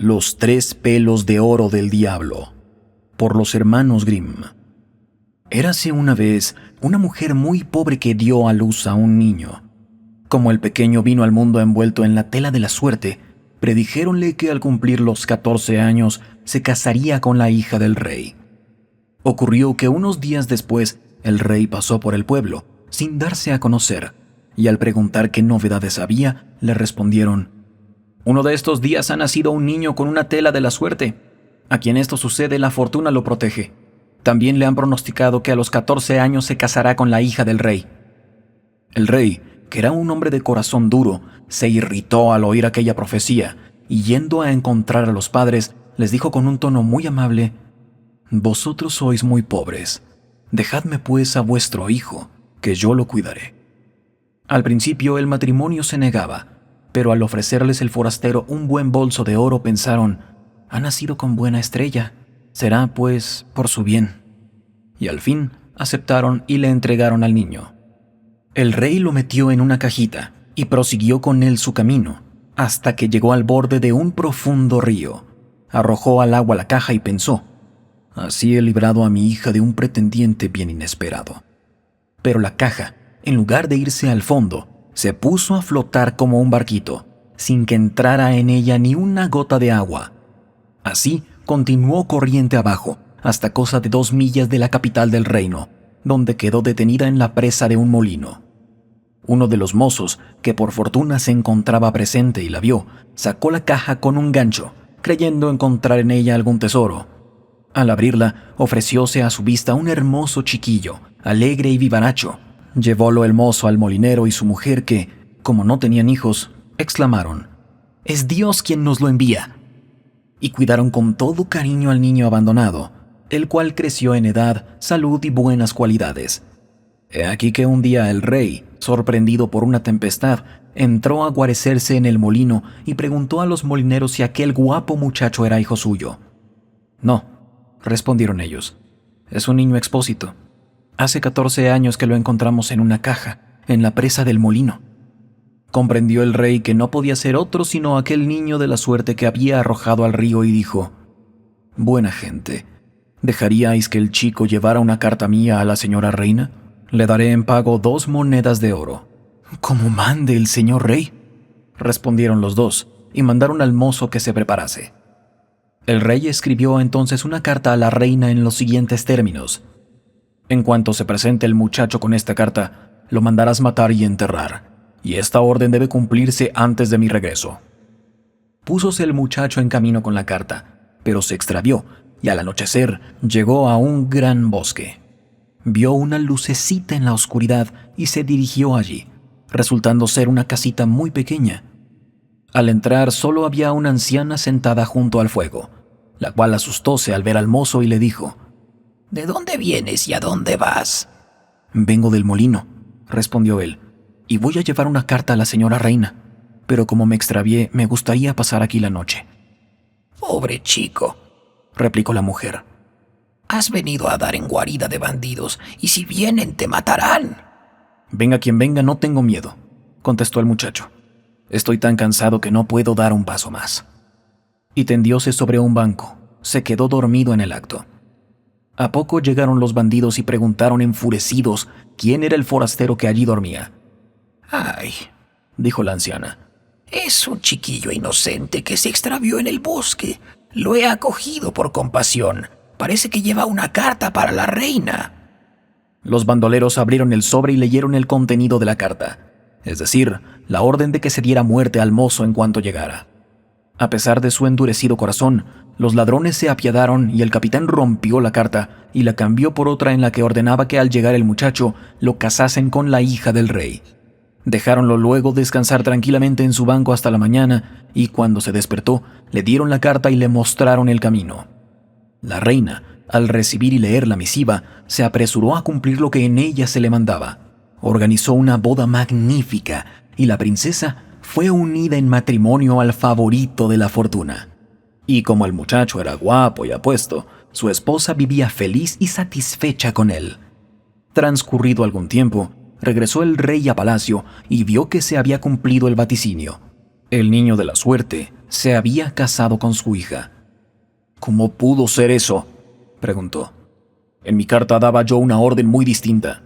Los 3 pelos de oro del diablo, por los hermanos Grimm. Érase una vez una mujer muy pobre que dio a luz a un niño. Como el pequeño vino al mundo envuelto en la tela de la suerte, predijéronle que al cumplir los 14 años se casaría con la hija del rey. Ocurrió que unos días después el rey pasó por el pueblo, sin darse a conocer, y al preguntar qué novedades había, le respondieron: «Uno de estos días ha nacido un niño con una tela de la suerte. A quien esto sucede, la fortuna lo protege. También le han pronosticado que a los 14 años se casará con la hija del rey». El rey, que era un hombre de corazón duro, se irritó al oír aquella profecía, y yendo a encontrar a los padres, les dijo con un tono muy amable: «Vosotros sois muy pobres. Dejadme pues a vuestro hijo, que yo lo cuidaré». Al principio el matrimonio se negaba, pero al ofrecerles el forastero un buen bolso de oro pensaron: «Ha nacido con buena estrella, será pues por su bien». Y al fin aceptaron y le entregaron al niño. El rey lo metió en una cajita y prosiguió con él su camino, hasta que llegó al borde de un profundo río. Arrojó al agua la caja y pensó: «Así he librado a mi hija de un pretendiente bien inesperado». Pero la caja, en lugar de irse al fondo, se puso a flotar como un barquito, sin que entrara en ella ni una gota de agua. Así continuó corriente abajo, hasta cosa de 2 millas de la capital del reino, donde quedó detenida en la presa de un molino. Uno de los mozos, que por fortuna se encontraba presente y la vio, sacó la caja con un gancho, creyendo encontrar en ella algún tesoro. Al abrirla, ofrecióse a su vista un hermoso chiquillo, alegre y vivaracho. Llevólo el mozo al molinero y su mujer, que, como no tenían hijos, exclamaron: «Es Dios quien nos lo envía». Y cuidaron con todo cariño al niño abandonado, el cual creció en edad, salud y buenas cualidades. He aquí que un día el rey, sorprendido por una tempestad, entró a guarecerse en el molino y preguntó a los molineros si aquel guapo muchacho era hijo suyo. «No», respondieron ellos, «es un niño expósito. Hace 14 años que lo encontramos en una caja, en la presa del molino». Comprendió el rey que no podía ser otro sino aquel niño de la suerte que había arrojado al río y dijo: «Buena gente, ¿dejaríais que el chico llevara una carta mía a la señora reina? Le daré en pago 2 monedas de oro». «Como mande el señor rey», respondieron los dos, y mandaron al mozo que se preparase. El rey escribió entonces una carta a la reina en los siguientes términos: «En cuanto se presente el muchacho con esta carta, lo mandarás matar y enterrar, y esta orden debe cumplirse antes de mi regreso». Púsose el muchacho en camino con la carta, pero se extravió, y al anochecer llegó a un gran bosque. Vio una lucecita en la oscuridad y se dirigió allí, resultando ser una casita muy pequeña. Al entrar solo había una anciana sentada junto al fuego, la cual asustóse al ver al mozo y le dijo: «¿De dónde vienes y a dónde vas?». «Vengo del molino», respondió él, «y voy a llevar una carta a la señora reina, pero como me extravié, me gustaría pasar aquí la noche». «Pobre chico», replicó la mujer, «has venido a dar en guarida de bandidos, y si vienen te matarán». «Venga quien venga, no tengo miedo», contestó el muchacho. «Estoy tan cansado que no puedo dar un paso más». Y tendióse sobre un banco, se quedó dormido en el acto. A poco llegaron los bandidos y preguntaron enfurecidos quién era el forastero que allí dormía. «Ay», dijo la anciana, «es un chiquillo inocente que se extravió en el bosque. Lo he acogido por compasión. Parece que lleva una carta para la reina». Los bandoleros abrieron el sobre y leyeron el contenido de la carta, es decir, la orden de que se diera muerte al mozo en cuanto llegara. A pesar de su endurecido corazón, los ladrones se apiadaron y el capitán rompió la carta y la cambió por otra en la que ordenaba que al llegar el muchacho lo casasen con la hija del rey. Dejáronlo luego descansar tranquilamente en su banco hasta la mañana, y cuando se despertó, le dieron la carta y le mostraron el camino. La reina, al recibir y leer la misiva, se apresuró a cumplir lo que en ella se le mandaba. Organizó una boda magnífica y la princesa fue unida en matrimonio al favorito de la fortuna. Y como el muchacho era guapo y apuesto, su esposa vivía feliz y satisfecha con él. Transcurrido algún tiempo, regresó el rey a palacio y vio que se había cumplido el vaticinio. El niño de la suerte se había casado con su hija. «¿Cómo pudo ser eso?», preguntó. «En mi carta daba yo una orden muy distinta».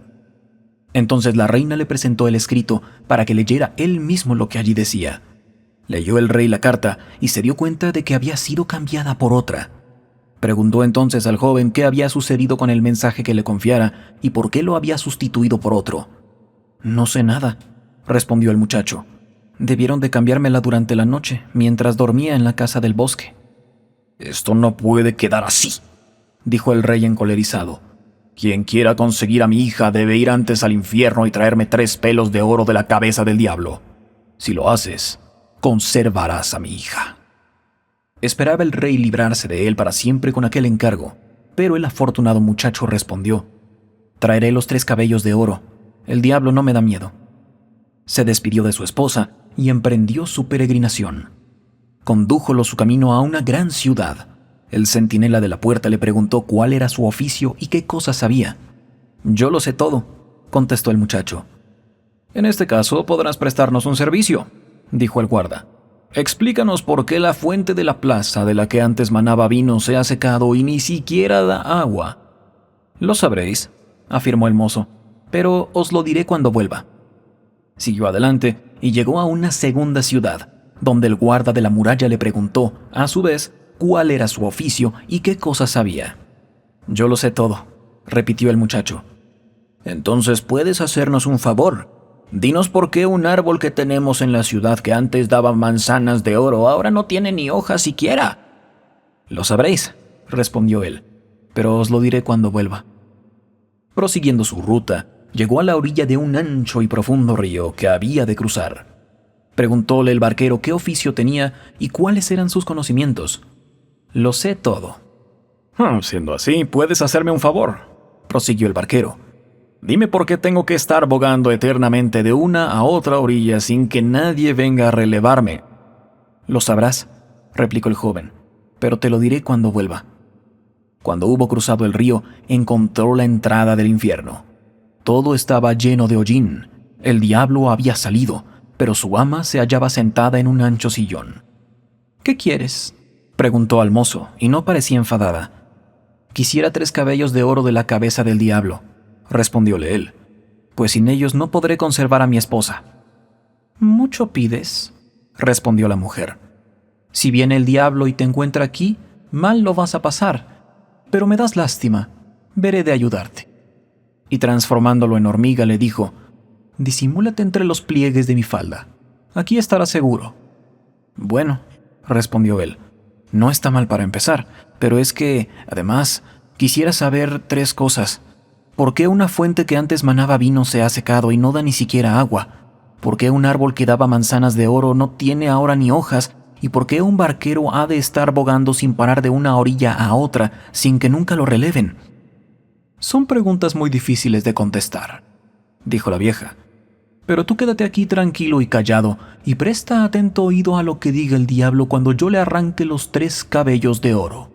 Entonces la reina le presentó el escrito para que leyera él mismo lo que allí decía. Leyó el rey la carta y se dio cuenta de que había sido cambiada por otra. Preguntó entonces al joven qué había sucedido con el mensaje que le confiara y por qué lo había sustituido por otro. «No sé nada», respondió el muchacho. «Debieron de cambiármela durante la noche, mientras dormía en la casa del bosque». «Esto no puede quedar así», dijo el rey encolerizado. «Quien quiera conseguir a mi hija debe ir antes al infierno y traerme 3 pelos de oro de la cabeza del diablo. Si lo haces, conservarás a mi hija». Esperaba el rey librarse de él para siempre con aquel encargo, pero el afortunado muchacho respondió: «Traeré los 3 cabellos de oro. El diablo no me da miedo». Se despidió de su esposa y emprendió su peregrinación. Condújolo su camino a una gran ciudad. El centinela de la puerta le preguntó cuál era su oficio y qué cosas sabía. «Yo lo sé todo», contestó el muchacho. «En este caso podrás prestarnos un servicio», dijo el guarda. «Explícanos por qué la fuente de la plaza de la que antes manaba vino se ha secado y ni siquiera da agua». «Lo sabréis», afirmó el mozo, «pero os lo diré cuando vuelva». Siguió adelante y llegó a una segunda ciudad, donde el guarda de la muralla le preguntó, a su vez, cuál era su oficio y qué cosas sabía. «Yo lo sé todo», repitió el muchacho. «Entonces puedes hacernos un favor. Dinos por qué un árbol que tenemos en la ciudad que antes daba manzanas de oro ahora no tiene ni hojas siquiera». «Lo sabréis», respondió él, «pero os lo diré cuando vuelva». Prosiguiendo su ruta, llegó a la orilla de un ancho y profundo río que había de cruzar. Preguntóle el barquero qué oficio tenía y cuáles eran sus conocimientos. «Lo sé todo». «Siendo así, puedes hacerme un favor», prosiguió el barquero. «Dime por qué tengo que estar bogando eternamente de una a otra orilla sin que nadie venga a relevarme». «Lo sabrás», replicó el joven, «pero te lo diré cuando vuelva». Cuando hubo cruzado el río, encontró la entrada del infierno. Todo estaba lleno de hollín. El diablo había salido, pero su ama se hallaba sentada en un ancho sillón. «¿Qué quieres?», preguntó al mozo, y no parecía enfadada. «Quisiera 3 cabellos de oro de la cabeza del diablo», respondióle él, «pues sin ellos no podré conservar a mi esposa». «Mucho pides», respondió la mujer. «Si viene el diablo y te encuentra aquí, mal lo vas a pasar, pero me das lástima, veré de ayudarte». Y transformándolo en hormiga le dijo: «Disimúlate entre los pliegues de mi falda. Aquí estarás seguro». «Bueno», respondió él, «no está mal para empezar, pero es que, además, quisiera saber 3 cosas. ¿Por qué una fuente que antes manaba vino se ha secado y no da ni siquiera agua? ¿Por qué un árbol que daba manzanas de oro no tiene ahora ni hojas? ¿Y por qué un barquero ha de estar bogando sin parar de una orilla a otra sin que nunca lo releven?» «Son preguntas muy difíciles de contestar», dijo la vieja. «Pero tú quédate aquí tranquilo y callado y presta atento oído a lo que diga el diablo cuando yo le arranque los 3 cabellos de oro».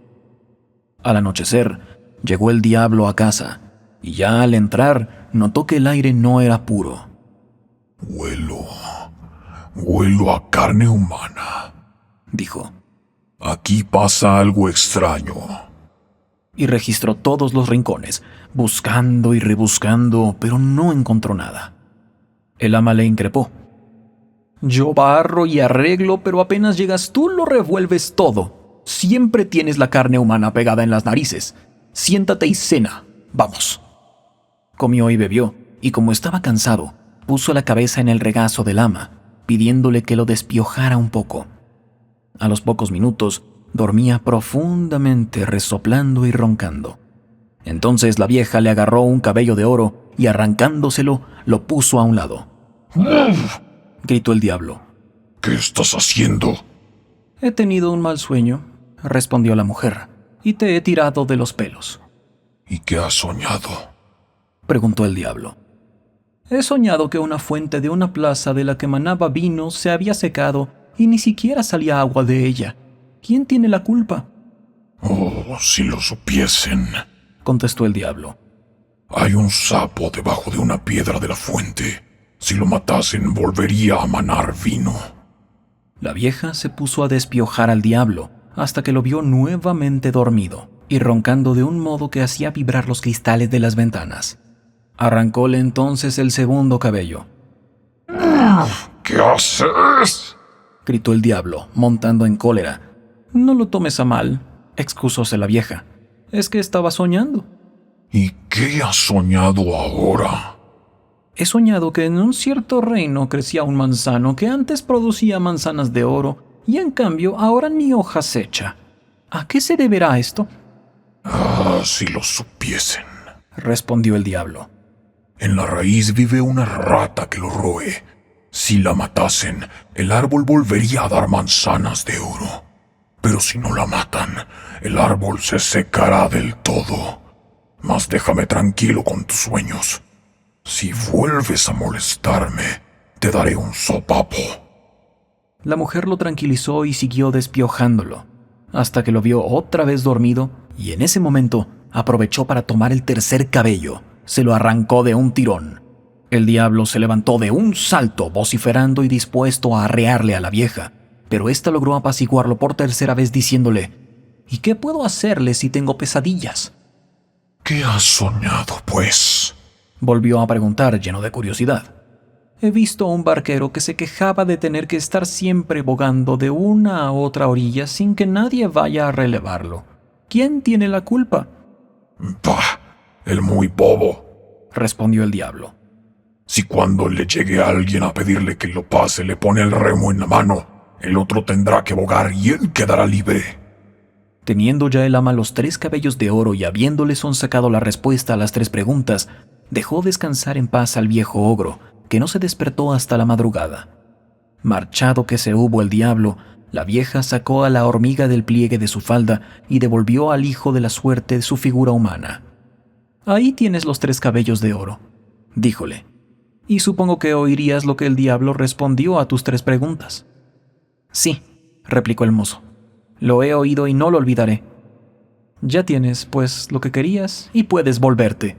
Al anochecer, llegó el diablo a casa y ya al entrar notó que el aire no era puro. Huelo a carne humana», dijo. «Aquí pasa algo extraño». Y registró todos los rincones, buscando y rebuscando, pero no encontró nada. El ama le increpó: «Yo barro y arreglo, pero apenas llegas tú lo revuelves todo. Siempre tienes la carne humana pegada en las narices. Siéntate y cena. Vamos». Comió y bebió, y como estaba cansado, puso la cabeza en el regazo del ama, pidiéndole que lo despiojara un poco. A los pocos minutos, dormía profundamente, resoplando y roncando. Entonces la vieja le agarró un cabello de oro y arrancándoselo, lo puso a un lado. ¡Uf! Gritó el diablo. «¿Qué estás haciendo?» «He tenido un mal sueño», respondió la mujer, «y te he tirado de los pelos». «¿Y qué has soñado?», preguntó el diablo. «He soñado que una fuente de una plaza de la que manaba vino se había secado y ni siquiera salía agua de ella. ¿Quién tiene la culpa?». «Oh, si lo supiesen», contestó el diablo. «Hay un sapo debajo de una piedra de la fuente. Si lo matasen, volvería a manar vino». La vieja se puso a despiojar al diablo hasta que lo vio nuevamente dormido y roncando de un modo que hacía vibrar los cristales de las ventanas. Arrancóle entonces el segundo cabello. ¿Qué haces? Gritó el diablo, montando en cólera. No lo tomes a mal, excusóse la vieja. Es que estaba soñando. ¿Y qué has soñado ahora? He soñado que en un cierto reino crecía un manzano que antes producía manzanas de oro y en cambio ahora ni hoja se echa. ¿A qué se deberá esto? Ah, si lo supiesen. Respondió el diablo. En la raíz vive una rata que lo roe. Si la matasen, el árbol volvería a dar manzanas de oro. Pero si no la matan, el árbol se secará del todo. Mas déjame tranquilo con tus sueños. Si vuelves a molestarme, te daré un sopapo. La mujer lo tranquilizó y siguió despiojándolo, hasta que lo vio otra vez dormido, y en ese momento aprovechó para tomar el tercer cabello. Se lo arrancó de un tirón. El diablo se levantó de un salto, vociferando y dispuesto a arrearle a la vieja, pero ésta logró apaciguarlo por tercera vez diciéndole: ¿Y qué puedo hacerle si tengo pesadillas? ¿Qué has soñado, pues? Volvió a preguntar, lleno de curiosidad. He visto a un barquero que se quejaba de tener que estar siempre bogando de una a otra orilla sin que nadie vaya a relevarlo. ¿Quién tiene la culpa? Bah, el muy bobo, respondió el diablo. Si cuando le llegue a alguien a pedirle que lo pase le pone el remo en la mano, el otro tendrá que bogar y él quedará libre. Teniendo ya el ama los 3 cabellos de oro y habiéndole sonsacado la respuesta a las 3 preguntas, dejó descansar en paz al viejo ogro, que no se despertó hasta la madrugada. Marchado que se hubo el diablo, la vieja sacó a la hormiga del pliegue de su falda y devolvió al hijo de la suerte su figura humana. Ahí tienes los 3 cabellos de oro, díjole, y supongo que oirías lo que el diablo respondió a tus 3 preguntas. Sí, replicó el mozo, lo he oído y no lo olvidaré. Ya tienes, pues, lo que querías y puedes volverte.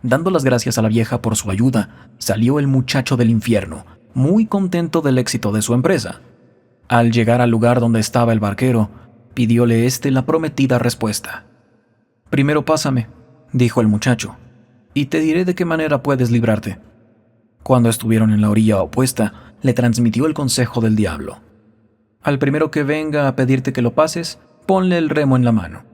Dando las gracias a la vieja por su ayuda, salió el muchacho del infierno, muy contento del éxito de su empresa. Al llegar al lugar donde estaba el barquero, pidióle la prometida respuesta. Primero pásame, dijo el muchacho, y te diré de qué manera puedes librarte. Cuando estuvieron en la orilla opuesta, le transmitió el consejo del diablo. Al primero que venga a pedirte que lo pases, ponle el remo en la mano.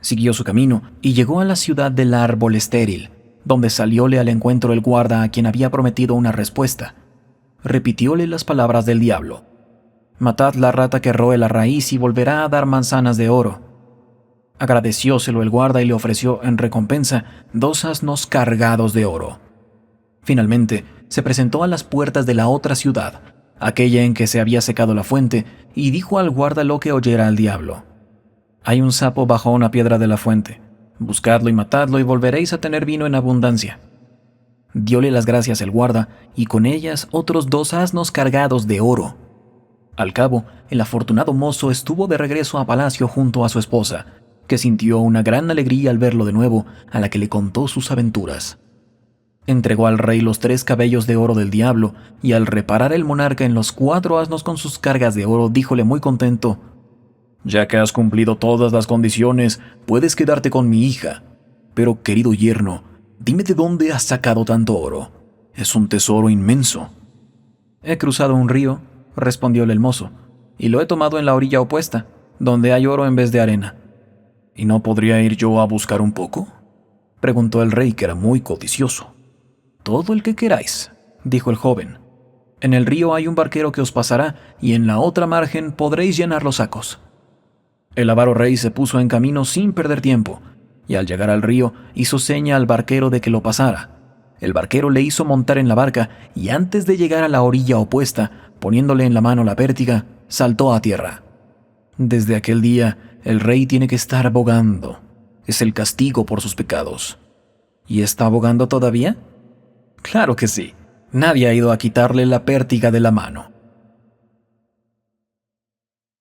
Siguió su camino y llegó a la ciudad del árbol estéril, donde salióle al encuentro el guarda a quien había prometido una respuesta. Repitióle las palabras del diablo. Matad la rata que roe la raíz y volverá a dar manzanas de oro. Agradecióselo el guarda y le ofreció en recompensa 2 asnos cargados de oro. Finalmente, se presentó a las puertas de la otra ciudad, aquella en que se había secado la fuente, y dijo al guarda lo que oyera al diablo. Hay un sapo bajo una piedra de la fuente. Buscadlo y matadlo y volveréis a tener vino en abundancia. Dióle las gracias el guarda y con ellas otros 2 asnos cargados de oro. Al cabo, el afortunado mozo estuvo de regreso a palacio junto a su esposa, que sintió una gran alegría al verlo de nuevo, a la que le contó sus aventuras. Entregó al rey los 3 cabellos de oro del diablo y al reparar el monarca en los 4 asnos con sus cargas de oro, díjole muy contento: Ya que has cumplido todas las condiciones, puedes quedarte con mi hija. Pero, querido yerno, dime de dónde has sacado tanto oro. Es un tesoro inmenso. He cruzado un río, respondióle el mozo, y lo he tomado en la orilla opuesta, donde hay oro en vez de arena. ¿Y no podría ir yo a buscar un poco?, preguntó el rey, que era muy codicioso. Todo el que queráis, dijo el joven. En el río hay un barquero que os pasará, y en la otra margen podréis llenar los sacos. El avaro rey se puso en camino sin perder tiempo, y al llegar al río hizo seña al barquero de que lo pasara. El barquero le hizo montar en la barca, y antes de llegar a la orilla opuesta, poniéndole en la mano la pértiga, saltó a tierra. Desde aquel día, el rey tiene que estar bogando. Es el castigo por sus pecados. ¿Y está bogando todavía? Claro que sí. Nadie ha ido a quitarle la pértiga de la mano.